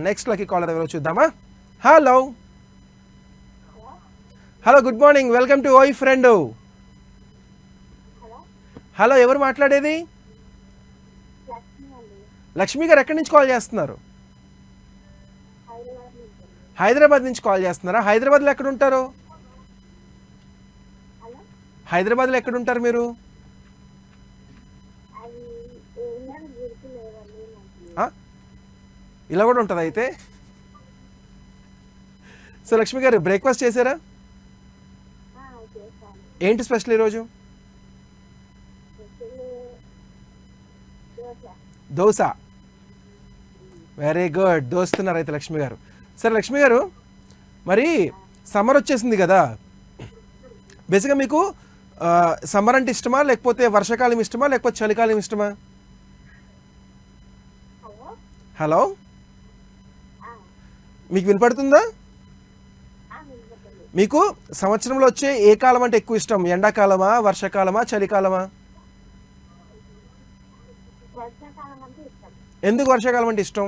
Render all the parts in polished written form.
Next lucky caller ఎవరో చూద్దామా. Hello hello, good morning, welcome to ఓయ్ ఫ్రెండ్. హలో, ఎవరు మాట్లాడేది? లక్ష్మి గారు, ఎక్కడి నుంచి కాల్ చేస్తున్నారు? హైదరాబాద్ నుంచి కాల్ చేస్తున్నారా? హైదరాబాద్లో ఎక్కడ ఉంటారు? హైదరాబాద్లో ఎక్కడ ఉంటారు మీరు? ఇలా కూడా ఉంటుంది అయితే. సో లక్ష్మి గారు, బ్రేక్ఫాస్ట్ చేశారా? ఏంటి స్పెషల్ ఈరోజు? దోశ. వెరీ గుడ్, దోస్తున్నారు అయితే లక్ష్మి గారు. సరే లక్ష్మి గారు, మరి సమ్మర్ వచ్చేసింది కదా, బేసిక్గా మీకు సమ్మర్ అంటే ఇష్టమా, లేకపోతే వర్షాకాలం ఇష్టమా, లేకపోతే చలికాలం ఇష్టమా? హలో, మీకు వినపడుతుందా? మీకు సంవత్సరంలో వచ్చే ఏ కాలం అంటే ఎక్కువ ఇష్టం? ఎండాకాలమా, వర్షాకాలమా, చలికాలమా? ఎందుకు వర్షాకాలం అంటే ఇష్టం?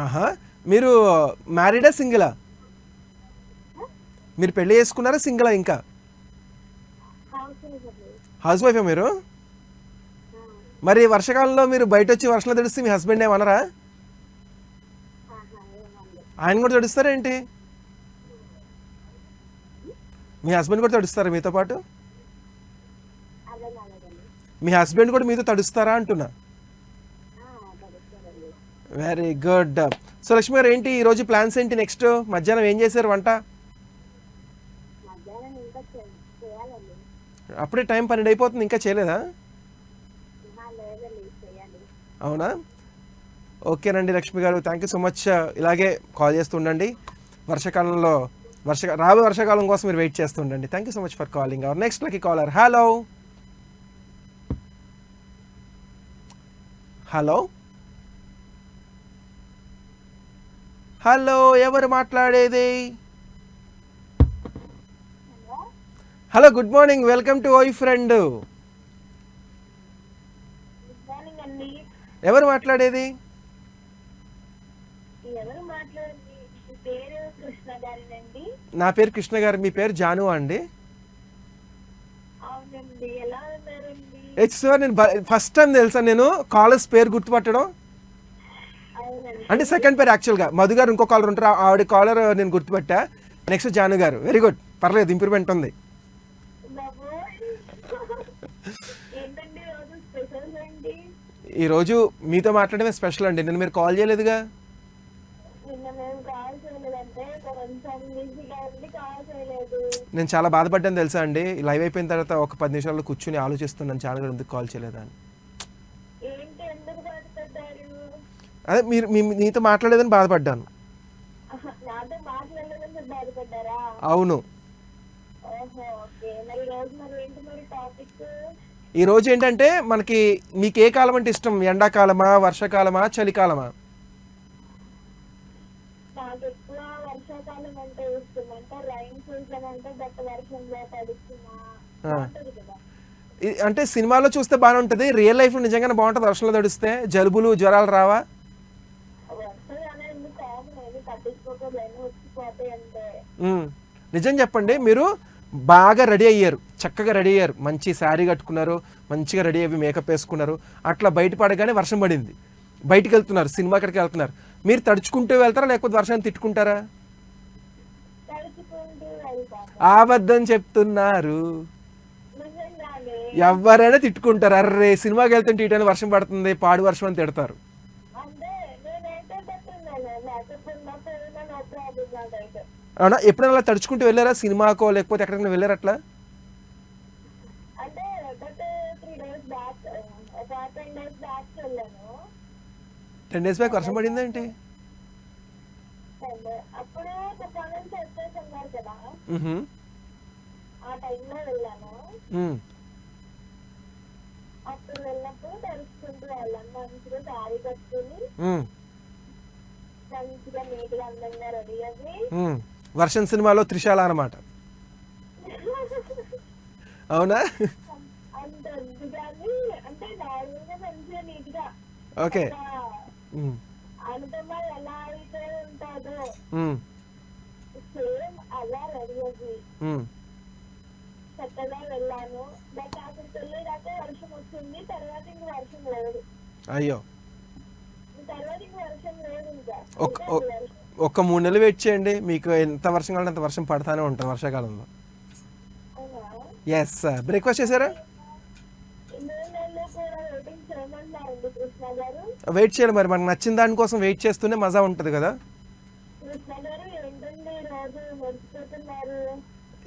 ఆహా, మీరు మ్యారీడా సింగిలా? మీరు పెళ్లి చేసుకున్నారా సింగిలా? ఇంకా హౌస్ వైఫా మీరు? మరి వర్షాకాలంలో మీరు బయట వచ్చి వర్షంలో తడిస్తే మీ హస్బెండ్ ఏమనరా? ఆయన కూడా తడుస్తారా ఏంటి? మీ హస్బెండ్ కూడా తడుస్తారా మీతో పాటు? మీ హస్బెండ్ కూడా మీతో తడుస్తారా అంటున్నా. Very good. సో లక్ష్మి గారు, ఏంటి ఈరోజు ప్లాన్స్ ఏంటి? నెక్స్ట్ మధ్యాహ్నం ఏం చేశారు వంట? అప్పుడే టైం 12 అయిపోతుంది, ఇంకా చేయలేదా? అవునా, ఓకేనండి లక్ష్మి గారు, థ్యాంక్ యూ సో మచ్. ఇలాగే కాల్ చేస్తూ ఉండండి. వర్షాకాలంలో రాబోయే వర్షాకాలం కోసం మీరు వెయిట్ చేస్తూ ఉండండి. Thank you so much for calling. Our next lucky caller. Hello hello hello, ఎవరు మాట్లాడేది? Hello, good morning, welcome to ఓయ్ ఫ్రెండ్. ఎవరు మాట్లాడేది? నా పేరు కృష్ణ గారు. మీ పేరు జాను అండి? సార్, నేను ఫస్ట్ టైం తెలుసా నేను కాలర్స్ పేరు గుర్తుపట్టడం. అంటే సెకండ్ పేరు యాక్చువల్గా మధు గారు, ఇంకో కాలర్ ఉంటారు, ఆవిడ కాలర్ నేను గుర్తుపట్టా. నెక్స్ట్ జాను గారు. వెరీ గుడ్, పర్లేదు, ఇంప్రూవ్మెంట్ ఉంది. ఈరోజు మీతో మాట్లాడమే స్పెషల్ అండి. నేను మీరు కాల్ చేయలేదుగా. నేను చాలా బాధపడ్డాను తెలుసా అండి. లైవ్ అయిపోయిన తర్వాత ఒక 10 నిమిషాల్లో కూర్చుని ఆలోచిస్తున్నాను, చాలా కూడా ఎందుకు కాల్ చేయలేదా అని. అదే మీరు మీతో మాట్లాడలేదని బాధపడ్డాను. అవును. ఈరోజు ఏంటంటే మనకి, మీకు ఏ కాలం అంటే ఇష్టం? ఎండాకాలమా, వర్షాకాలమా, చలికాలమా? అంటే సినిమాలో చూస్తే బాగానే ఉంటుంది, రియల్ లైఫ్ నిజంగానే బాగుంటుంది. వర్షంలో తడిస్తే జలుబులు, జ్వరాలు రావా? నిజం చెప్పండి, మీరు బాగా రెడీ అయ్యారు, చక్కగా రెడీ అయ్యారు, మంచి శారీ కట్టుకున్నారు, మంచిగా రెడీ అయ్యి మేకప్ వేసుకున్నారు, అట్లా బయట పడగానే వర్షం పడింది, బయటికి వెళ్తున్నారు, సినిమా అక్కడికి వెళ్తున్నారు, మీరు తడుచుకుంటూ వెళ్తారా లేకపోతే వర్షాన్ని తిట్టుకుంటారా? అబద్ధం చెప్తున్నారు, ఎవరైనా తిట్టుకుంటారు. అర్రే సినిమాకి వెళ్తుంటే ఇటైనా వర్షం పడుతుంది, పాడు వర్షం అని తిడతారు. అవునా, ఎప్పుడైనా అలా తడుచుకుంటూ వెళ్ళారా సినిమాకో లేకపోతే ఎక్కడికైనా వెళ్ళారా అట్లా? 10 days బ్యాక్ వర్షం పడిందా ఏంటి? వర్షం సినిమాలో త్రిశాల అన్నమాట. అవునా? ఇంకా ఓకే. ఒక అనుపమ ఎలా అయితే ఉంటుందో సేమ్ అలా రెడీ అయ్యి చక్కగా వెళ్ళాను. బట్ అక్కడికి వెళ్ళేదాకా వర్షం వచ్చింది. తర్వాత ఇంక వర్షం లేదు. అయ్యో, తర్వాత ఇంక వర్షం లేదు. ఇంకా ఒక్క 3 నెలలు వెయిట్ చేయండి, మీకు ఎంత వర్షం కావాలంటే అంత వర్షం పడతానే ఉంటుంది వర్షాకాలంలో. ఎస్. బ్రేక్ఫాస్ట్ చేశారా? వెయిట్ చేయాలి మరి, మనకు నచ్చిన దానికోసం వెయిట్ చేస్తూనే మజా ఉంటుంది కదా.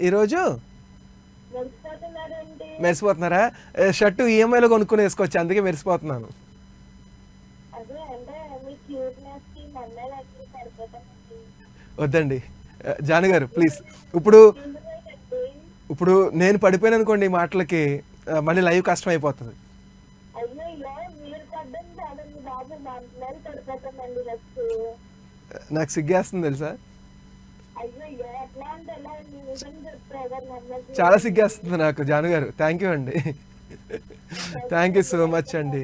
ఈరోజు మెరిసిపోతున్నారా? షర్టు ఈఎంఐలో కొనుక్కుని వేసుకోవచ్చు, అందుకే మెరిసిపోతున్నాను. వద్దండి జాను గారు ప్లీజ్. ఇప్పుడు నేను పడిపోయాను అనుకోండి ఈ మాటలకి, మళ్ళీ లైవ్ కష్టం అయిపోతుంది. నాకు సిగ్గేస్తుంది తెలుసా, చాలా సిగ్గేస్తుంది నాకు. జాను గారు థ్యాంక్ యూ అండి. థ్యాంక్ యూ సో మచ్ అండి.